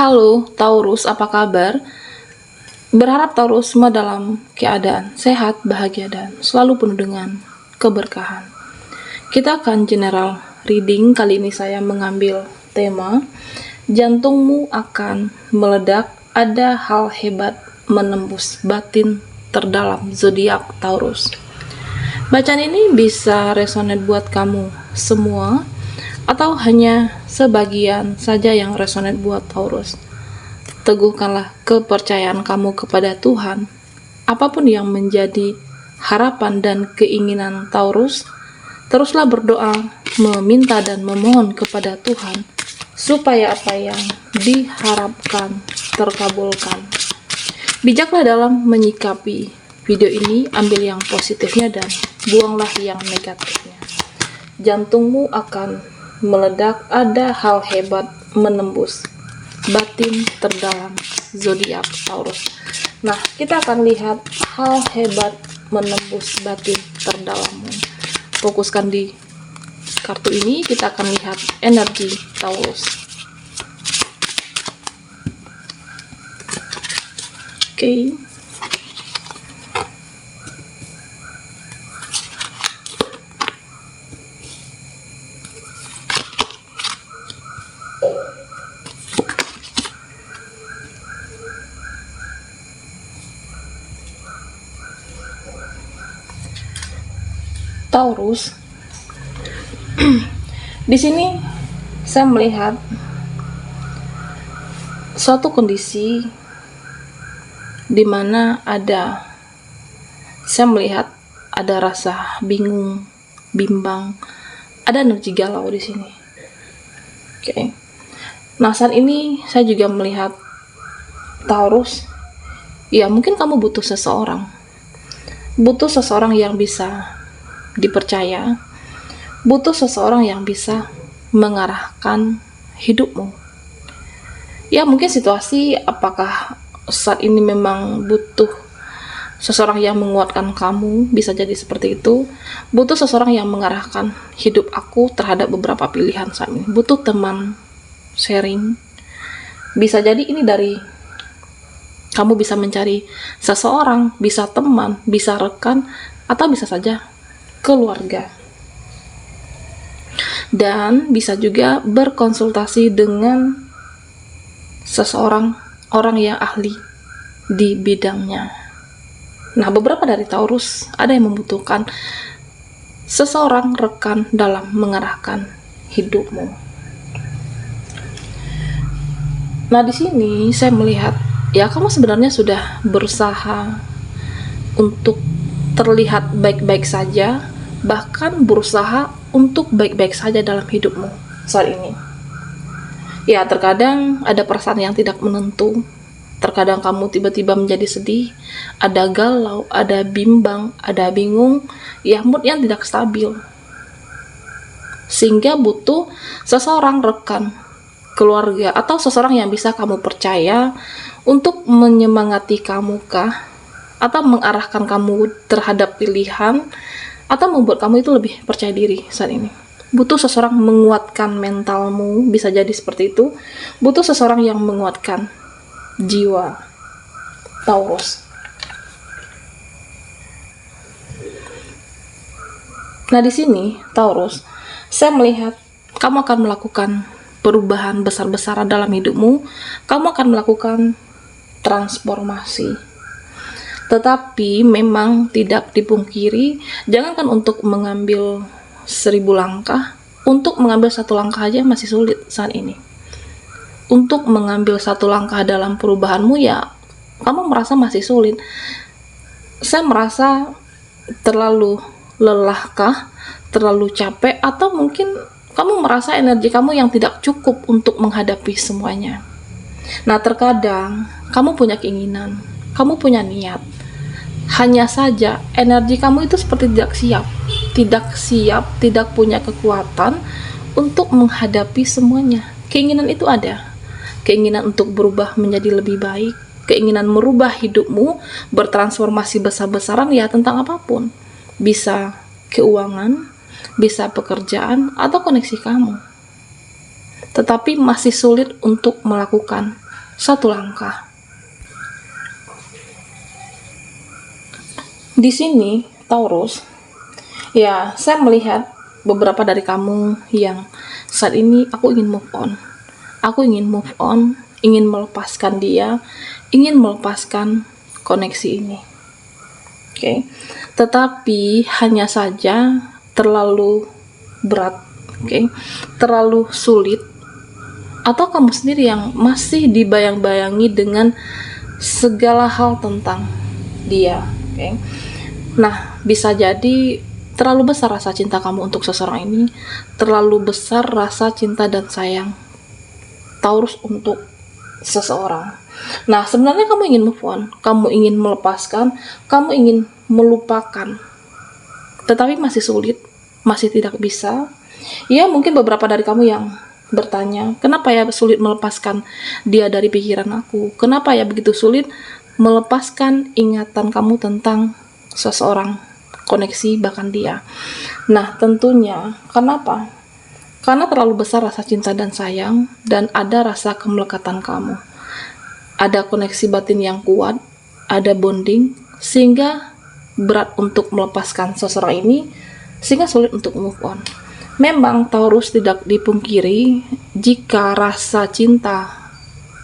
Halo Taurus, apa kabar? Berharap Taurus semua dalam keadaan sehat, bahagia, dan selalu penuh dengan keberkahan. Kita akan general reading. Kali ini saya mengambil tema jantungmu akan meledak, ada hal hebat menembus batin terdalam zodiak Taurus. Bacaan ini bisa resonate buat kamu semua atau hanya sebagian saja yang resonate buat Taurus. Teguhkanlah kepercayaan kamu kepada Tuhan. Apapun yang menjadi harapan dan keinginan Taurus, teruslah berdoa, meminta dan memohon kepada Tuhan supaya apa yang diharapkan terkabulkan. Bijaklah dalam menyikapi video ini, ambil yang positifnya dan buanglah yang negatifnya. Jantungmu akan meledak, ada hal hebat menembus batin terdalam zodiak Taurus. Nah, kita akan lihat hal hebat menembus batin terdalammu. Fokuskan di kartu ini, kita akan lihat energi Taurus. Oke. Taurus, di sini saya melihat suatu kondisi di mana saya melihat ada rasa bingung, bimbang, ada energi galau di sini. Oke. Nah, saat ini saya juga melihat Taurus, ya mungkin kamu butuh seseorang yang bisa dipercaya, butuh seseorang yang bisa mengarahkan hidupmu. Ya mungkin situasi apakah saat ini memang butuh seseorang yang menguatkan kamu, bisa jadi seperti itu. Butuh seseorang yang mengarahkan hidup aku terhadap beberapa pilihan saat ini. Butuh teman sharing. Bisa jadi ini dari kamu bisa mencari seseorang, bisa teman, bisa rekan, atau bisa saja keluarga. Dan bisa juga berkonsultasi dengan orang yang ahli di bidangnya. Nah, beberapa dari Taurus ada yang membutuhkan seseorang rekan dalam mengarahkan hidupmu. Nah, di sini saya melihat ya kamu sebenarnya sudah berusaha untuk terlihat baik-baik saja, bahkan berusaha untuk baik-baik saja dalam hidupmu saat ini. Ya, terkadang ada perasaan yang tidak menentu, terkadang kamu tiba-tiba menjadi sedih, ada galau, ada bimbang, ada bingung, ya mood yang tidak stabil. Sehingga butuh seseorang rekan, keluarga, atau seseorang yang bisa kamu percaya untuk menyemangati kamu kah, atau mengarahkan kamu terhadap pilihan, atau membuat kamu itu lebih percaya diri saat ini. Butuh seseorang menguatkan mentalmu, bisa jadi seperti itu. Butuh seseorang yang menguatkan jiwa Taurus. Nah, di sini Taurus, saya melihat kamu akan melakukan perubahan besar-besaran dalam hidupmu. Kamu akan melakukan transformasi. Tetapi memang tidak dipungkiri, jangankan untuk mengambil 1000 langkah, untuk mengambil 1 langkah aja masih sulit saat ini. Untuk mengambil 1 langkah dalam perubahanmu, ya kamu merasa masih sulit. Saya merasa terlalu lelahkah, terlalu capek, atau mungkin kamu merasa energi kamu yang tidak cukup untuk menghadapi semuanya. Nah, terkadang kamu punya keinginan, kamu punya niat, hanya saja energi kamu itu seperti tidak siap, tidak punya kekuatan untuk menghadapi semuanya. Keinginan itu ada, keinginan untuk berubah menjadi lebih baik, keinginan merubah hidupmu, bertransformasi besar-besaran, ya tentang apapun. Bisa keuangan, bisa pekerjaan, atau koneksi kamu. Tetapi masih sulit untuk melakukan satu langkah. Di sini, Taurus, ya, saya melihat beberapa dari kamu yang saat ini aku ingin move on. Aku ingin move on, ingin melepaskan dia, ingin melepaskan koneksi ini. Oke. Tetapi hanya saja terlalu berat, oke. Terlalu sulit, atau kamu sendiri yang masih dibayang-bayangi dengan segala hal tentang dia, oke. Nah, bisa jadi terlalu besar rasa cinta kamu untuk seseorang ini, terlalu besar rasa cinta dan sayang Taurus untuk seseorang. Nah, sebenarnya kamu ingin move on, kamu ingin melepaskan, kamu ingin melupakan, tetapi masih sulit, masih tidak bisa. Ya, mungkin beberapa dari kamu yang bertanya, kenapa ya sulit melepaskan dia dari pikiran aku? Kenapa ya begitu sulit melepaskan ingatan kamu tentang seseorang, koneksi, bahkan dia? Nah, tentunya kenapa? Karena terlalu besar rasa cinta dan sayang, dan ada rasa kemelekatan kamu. Ada koneksi batin yang kuat, ada bonding, sehingga berat untuk melepaskan seseorang ini, sehingga sulit untuk move on. Memang Taurus tidak dipungkiri jika rasa cinta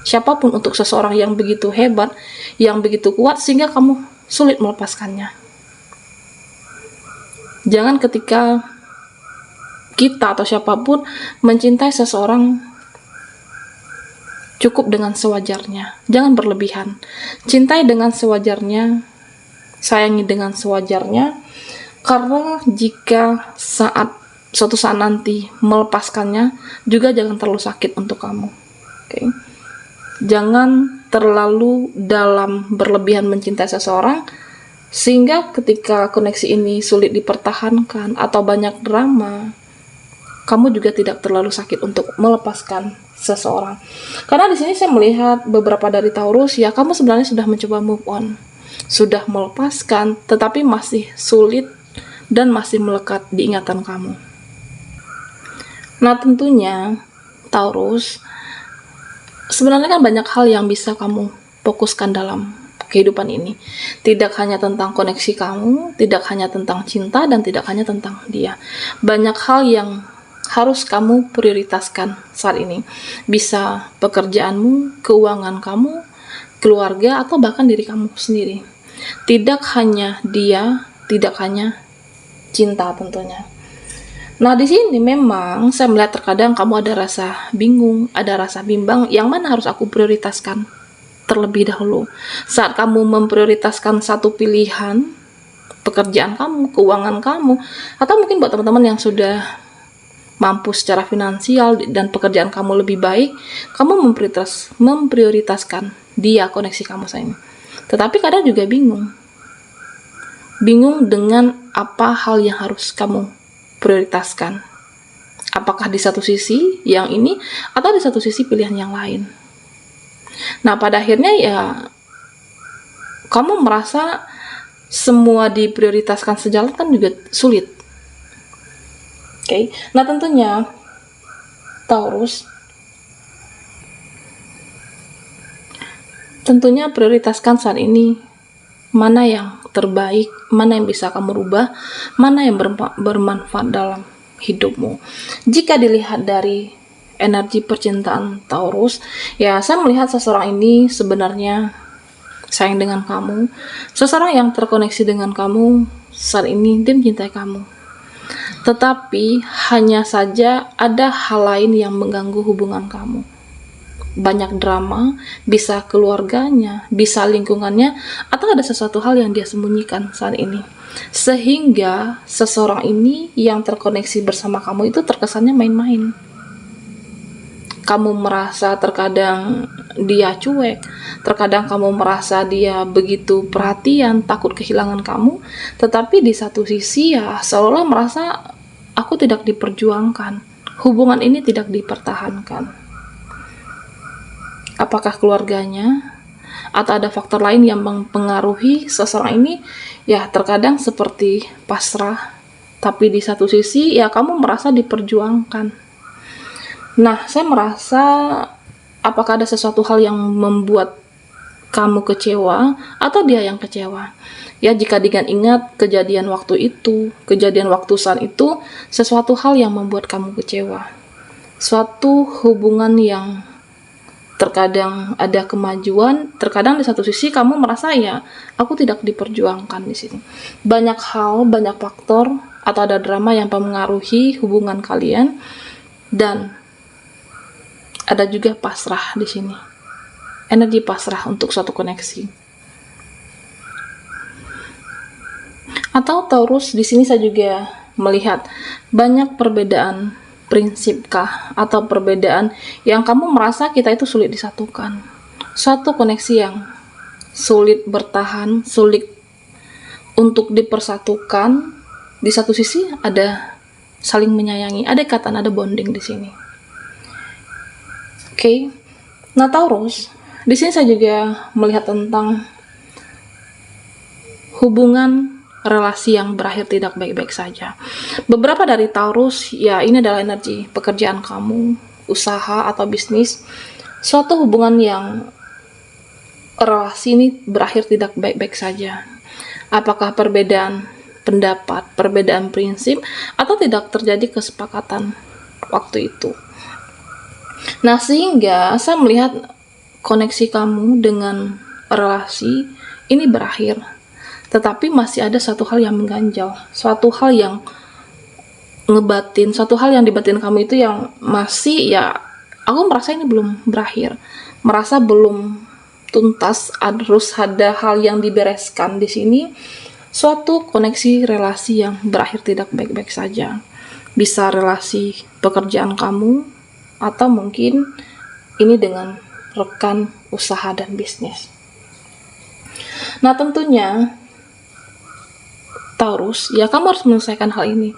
siapapun untuk seseorang yang begitu hebat, yang begitu kuat, sehingga kamu sulit melepaskannya. Jangan ketika kita atau siapapun mencintai seseorang, cukup dengan sewajarnya, jangan berlebihan. Cintai dengan sewajarnya, sayangi dengan sewajarnya, karena jika suatu saat nanti melepaskannya, juga jangan terlalu sakit untuk kamu. Oke. Jangan terlalu dalam berlebihan mencintai seseorang, sehingga ketika koneksi ini sulit dipertahankan atau banyak drama, kamu juga tidak terlalu sakit untuk melepaskan seseorang. Karena di sini saya melihat beberapa dari Taurus, ya, kamu sebenarnya sudah mencoba move on, sudah melepaskan, tetapi masih sulit dan masih melekat di ingatan kamu. Nah, tentunya Taurus, sebenarnya kan banyak hal yang bisa kamu fokuskan dalam kehidupan ini. Tidak hanya tentang koneksi kamu, tidak hanya tentang cinta, dan tidak hanya tentang dia. Banyak hal yang harus kamu prioritaskan saat ini. Bisa pekerjaanmu, keuangan kamu, keluarga, atau bahkan diri kamu sendiri. Tidak hanya dia, tidak hanya cinta tentunya. Nah, di sini memang saya melihat terkadang kamu ada rasa bingung, ada rasa bimbang, yang mana harus aku prioritaskan terlebih dahulu. Saat kamu memprioritaskan satu pilihan, pekerjaan kamu, keuangan kamu, atau mungkin buat teman-teman yang sudah mampu secara finansial dan pekerjaan kamu lebih baik, kamu memprioritaskan dia, koneksi kamu sayang. Tetapi kadang juga bingung dengan apa hal yang harus kamu prioritaskan. Apakah di satu sisi yang ini, atau di satu sisi pilihan yang lain. Nah, pada akhirnya ya kamu merasa semua diprioritaskan sejalan, kan juga sulit. Oke. Nah, tentunya Taurus, tentunya prioritaskan saat ini mana yang terbaik, mana yang bisa kamu rubah, mana yang bermanfaat dalam hidupmu. Jika dilihat dari energi percintaan Taurus, ya, saya melihat seseorang ini sebenarnya sayang dengan kamu. Seseorang yang terkoneksi dengan kamu saat ini, dia mencintai kamu. Tetapi hanya saja ada hal lain yang mengganggu hubungan kamu. Banyak drama, bisa keluarganya, bisa lingkungannya, atau ada sesuatu hal yang dia sembunyikan saat ini. Sehingga seseorang ini yang terkoneksi bersama kamu itu terkesannya main-main. Kamu merasa terkadang dia cuek, terkadang kamu merasa dia begitu perhatian, takut kehilangan kamu, tetapi di satu sisi ya seolah merasa aku tidak diperjuangkan, hubungan ini tidak dipertahankan. Apakah keluarganya atau ada faktor lain yang mempengaruhi seseorang ini? Ya, terkadang seperti pasrah, tapi di satu sisi ya kamu merasa diperjuangkan. Nah, saya merasa Apakah ada sesuatu hal yang membuat kamu kecewa atau dia yang kecewa? Ya, jika diingat kejadian waktu itu, kejadian waktu saat itu, sesuatu hal yang membuat kamu kecewa. Suatu hubungan yang terkadang ada kemajuan, terkadang di satu sisi kamu merasa ya, aku tidak diperjuangkan di sini. Banyak hal, banyak faktor atau ada drama yang mempengaruhi hubungan kalian, dan ada juga pasrah di sini. Energi pasrah untuk suatu koneksi. Atau Taurus, di sini saya juga melihat banyak perbedaan prinsip kah, atau perbedaan yang kamu merasa kita itu sulit disatukan. Suatu koneksi yang sulit bertahan, sulit untuk dipersatukan. Di satu sisi ada saling menyayangi, ada ikatan, ada bonding di sini. Oke. Nah, Taurus, di sini saya juga melihat tentang hubungan relasi yang berakhir tidak baik-baik saja. Beberapa dari Taurus, ya ini adalah energi pekerjaan kamu, usaha atau bisnis, suatu hubungan yang relasi ini berakhir tidak baik-baik saja. Apakah perbedaan pendapat, perbedaan prinsip, atau tidak terjadi kesepakatan waktu itu. Nah, sehingga saya melihat koneksi kamu dengan relasi ini berakhir. Tetapi masih ada satu hal yang mengganjal, suatu hal yang ngebatin, suatu hal yang dibatin kamu itu yang masih, ya aku merasa ini belum berakhir, merasa belum tuntas, harus ada hal yang dibereskan di sini. Suatu koneksi relasi yang berakhir tidak baik-baik saja, bisa relasi pekerjaan kamu, atau mungkin ini dengan rekan usaha dan bisnis. Nah, tentunya Taurus, ya kamu harus menyelesaikan hal ini.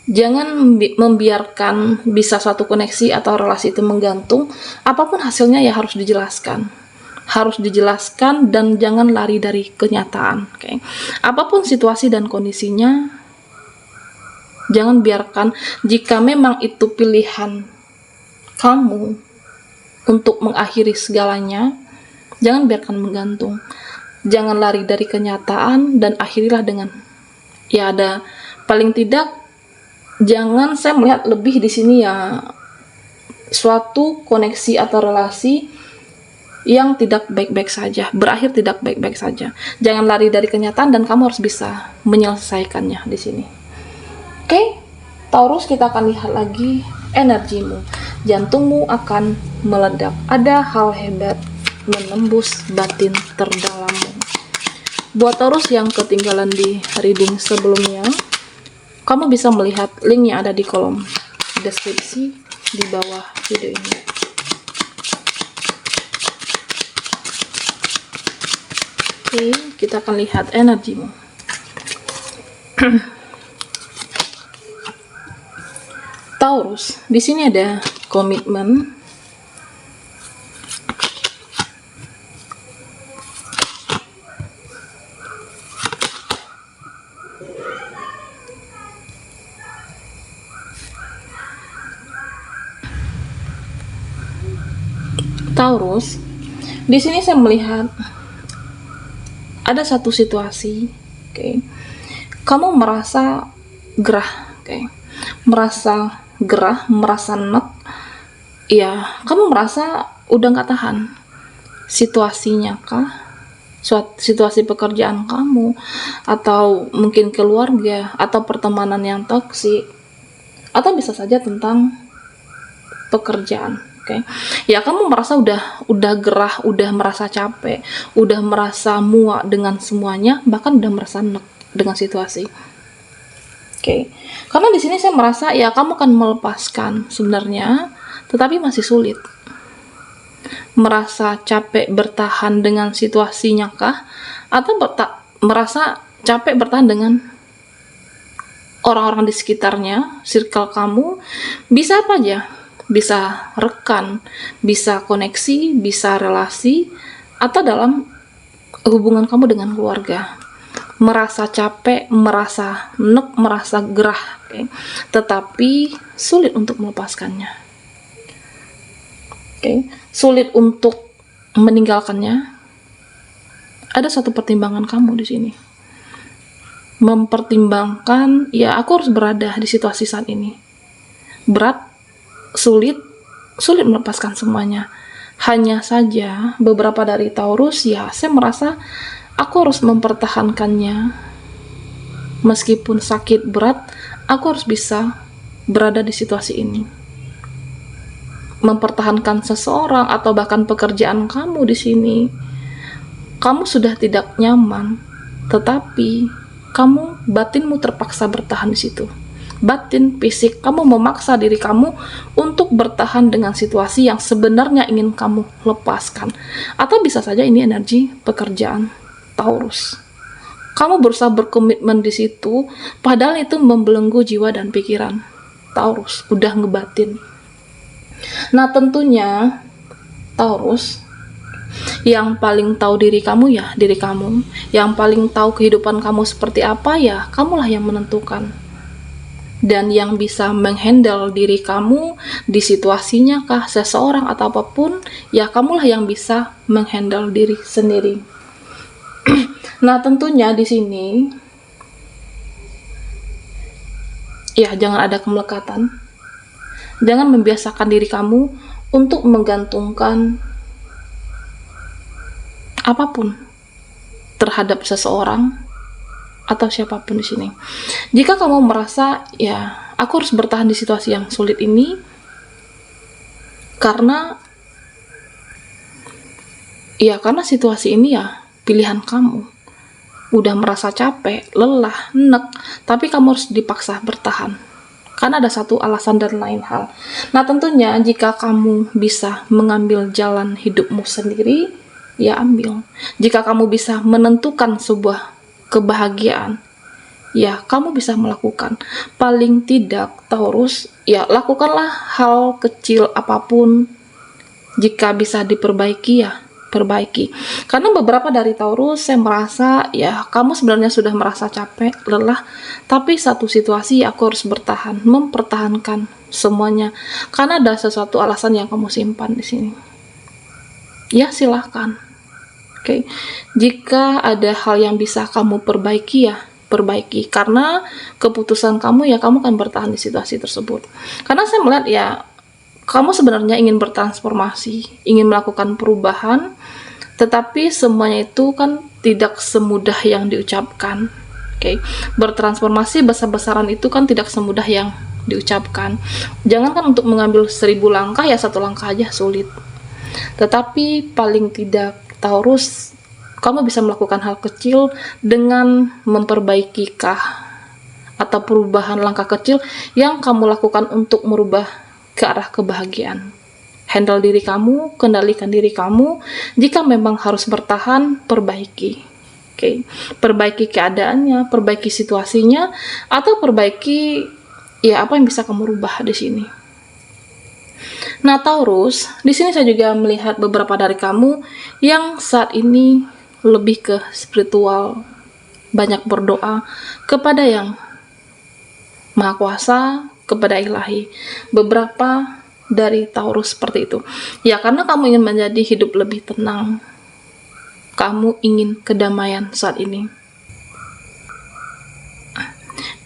Jangan membiarkan bisa suatu koneksi atau relasi itu menggantung. Apapun hasilnya ya harus dijelaskan. Harus dijelaskan dan jangan lari dari kenyataan. Okay? Apapun situasi dan kondisinya, jangan biarkan, jika memang itu pilihan kamu untuk mengakhiri segalanya, jangan biarkan menggantung. Jangan lari dari kenyataan dan akhirilah dengan, ya ada, paling tidak jangan, saya melihat lebih di sini ya, suatu koneksi atau relasi yang tidak baik-baik saja, berakhir tidak baik-baik saja. Jangan lari dari kenyataan dan kamu harus bisa menyelesaikannya di sini. Oke, Taurus, kita akan lihat lagi energimu. Jantungmu akan meledak. Ada hal hebat menembus batin terdalammu. Buat Taurus yang ketinggalan di reading sebelumnya, kamu bisa melihat link yang ada di kolom deskripsi di bawah video ini. Oke, kita akan lihat energimu. Taurus, di sini ada komitmen, Taurus, di sini saya melihat ada satu situasi, kamu merasa gerah, merasa gerah, merasa enek, ya kamu merasa udah nggak tahan. Situasinya kah? Situasi pekerjaan kamu, atau mungkin keluarga, atau pertemanan yang toksik, atau bisa saja tentang pekerjaan. Ya kamu merasa udah gerah, udah merasa capek, udah merasa muak dengan semuanya, bahkan udah merasa enek dengan situasi. Karena di sini saya merasa ya kamu akan melepaskan sebenarnya, tetapi masih sulit. Merasa capek bertahan dengan situasinya kah, atau merasa capek bertahan dengan orang-orang di sekitarnya, circle kamu, bisa apa aja. Bisa rekan, bisa koneksi, bisa relasi, atau dalam hubungan kamu dengan keluarga. Merasa capek, merasa enek, merasa gerah, tetapi sulit untuk melepaskannya. sulit untuk meninggalkannya, ada satu pertimbangan kamu di sini. Mempertimbangkan, ya aku harus berada di situasi saat ini. Berat, sulit melepaskan semuanya. Hanya saja beberapa dari Taurus, ya saya merasa aku harus mempertahankannya. Meskipun sakit berat, aku harus bisa berada di situasi ini. Mempertahankan seseorang atau bahkan pekerjaan kamu di sini. Kamu sudah tidak nyaman, tetapi batinmu terpaksa bertahan di situ. Batin, fisik, kamu memaksa diri kamu untuk bertahan dengan situasi yang sebenarnya ingin kamu lepaskan. Atau bisa saja ini energi pekerjaan Taurus. Kamu berusaha berkomitmen di situ, padahal itu membelenggu jiwa dan pikiran Taurus, udah ngebatin. Nah tentunya Taurus, yang paling tahu diri kamu ya diri kamu, yang paling tahu kehidupan kamu seperti apa ya kamulah yang menentukan, dan yang bisa menghandle diri kamu di situasinya kah, seseorang atau apapun, ya kamulah yang bisa menghandle diri sendiri. Nah tentunya di sini ya jangan ada kemelekatan, jangan membiasakan diri kamu untuk menggantungkan apapun terhadap seseorang atau siapapun di sini. Jika kamu merasa ya aku harus bertahan di situasi yang sulit ini karena situasi ini ya pilihan kamu. Udah merasa capek, lelah, nek, tapi kamu harus dipaksa bertahan. Karena ada satu alasan dan lain hal. Nah tentunya jika kamu bisa mengambil jalan hidupmu sendiri, ya ambil. Jika kamu bisa menentukan sebuah kebahagiaan, ya kamu bisa melakukan. Paling tidak Taurus, ya lakukanlah hal kecil apapun. Jika bisa diperbaiki, ya perbaiki. Karena beberapa dari Taurus saya merasa ya kamu sebenarnya sudah merasa capek, lelah, tapi satu situasi aku harus bertahan, mempertahankan semuanya karena ada sesuatu alasan yang kamu simpan di sini. Ya silahkan. Oke. Jika ada hal yang bisa kamu perbaiki, ya perbaiki, karena keputusan kamu ya kamu akan bertahan di situasi tersebut. Karena saya melihat ya kamu sebenarnya ingin bertransformasi, ingin melakukan perubahan, tetapi semuanya itu kan tidak semudah yang diucapkan. Oke. Bertransformasi besar-besaran itu kan tidak semudah yang diucapkan. Jangankan untuk mengambil 1000 langkah, ya 1 langkah aja sulit. Tetapi paling tidak Taurus, kamu bisa melakukan hal kecil dengan memperbaiki atau perubahan langkah kecil yang kamu lakukan untuk merubah ke arah kebahagiaan. Handle diri kamu, kendalikan diri kamu. Jika memang harus bertahan, perbaiki. Oke. Perbaiki keadaannya, perbaiki situasinya, atau perbaiki ya apa yang bisa kamu rubah di sini. Nah, Taurus, di sini saya juga melihat beberapa dari kamu yang saat ini lebih ke spiritual, banyak berdoa kepada yang Maha Kuasa, kepada ilahi. Beberapa dari Taurus seperti itu. Ya, karena kamu ingin menjadi hidup lebih tenang. Kamu ingin kedamaian saat ini.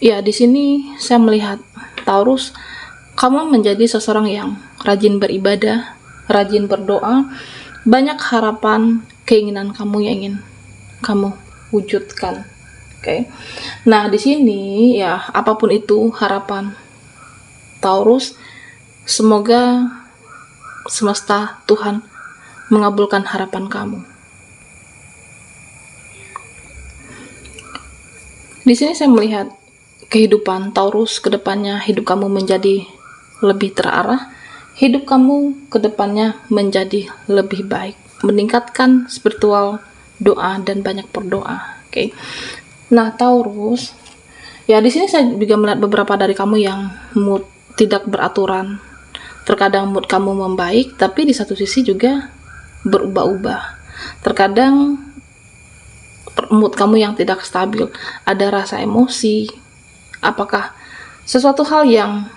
Ya, di sini saya melihat Taurus, kamu menjadi seseorang yang rajin beribadah, rajin berdoa, banyak harapan, keinginan kamu yang ingin kamu wujudkan. Oke. Nah, di sini ya apapun itu harapan Taurus, semoga semesta Tuhan mengabulkan harapan kamu. Di sini saya melihat kehidupan Taurus ke depannya, hidup kamu menjadi lebih terarah, hidup kamu ke depannya menjadi lebih baik, meningkatkan spiritual, doa dan banyak berdoa. Oke. Nah, Taurus, ya di sini saya juga melihat beberapa dari kamu yang mood tidak beraturan. Terkadang mood kamu membaik, tapi di satu sisi juga berubah-ubah. Terkadang mood kamu yang tidak stabil, ada rasa emosi. Apakah sesuatu hal yang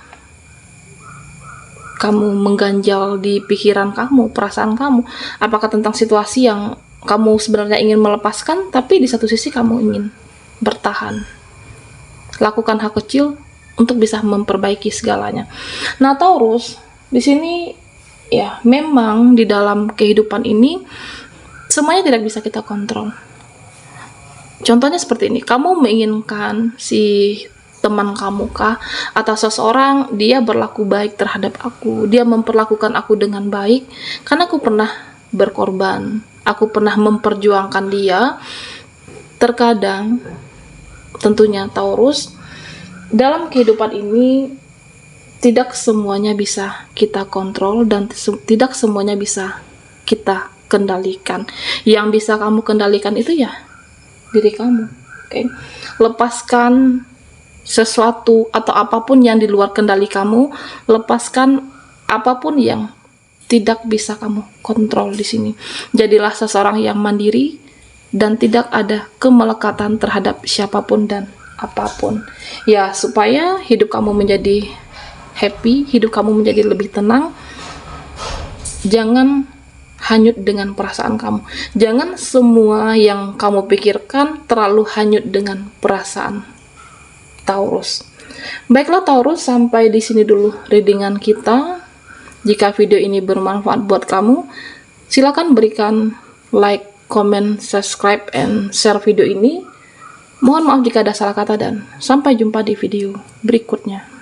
kamu mengganjal di pikiran kamu, perasaan kamu? Apakah tentang situasi yang kamu sebenarnya ingin melepaskan, tapi di satu sisi kamu ingin bertahan? Lakukan hal kecil untuk bisa memperbaiki segalanya. Nah, Taurus, di sini ya memang di dalam kehidupan ini semuanya tidak bisa kita kontrol. Contohnya seperti ini, kamu menginginkan si teman kamu kah atau seseorang dia berlaku baik terhadap aku, dia memperlakukan aku dengan baik karena aku pernah berkorban, aku pernah memperjuangkan dia. Terkadang tentunya Taurus, dalam kehidupan ini tidak semuanya bisa kita kontrol dan tidak semuanya bisa kita kendalikan. Yang bisa kamu kendalikan itu ya diri kamu. Oke. Lepaskan sesuatu atau apapun yang di luar kendali kamu, lepaskan apapun yang tidak bisa kamu kontrol di sini. Jadilah seseorang yang mandiri dan tidak ada kemelekatan terhadap siapapun dan apapun. Ya, supaya hidup kamu menjadi happy, hidup kamu menjadi lebih tenang. Jangan hanyut dengan perasaan kamu. Jangan semua yang kamu pikirkan terlalu hanyut dengan perasaan, Taurus. Baiklah Taurus, sampai di sini dulu readingan kita. Jika video ini bermanfaat buat kamu, silakan berikan like, comment, subscribe, and share video ini. Mohon maaf jika ada salah kata dan sampai jumpa di video berikutnya.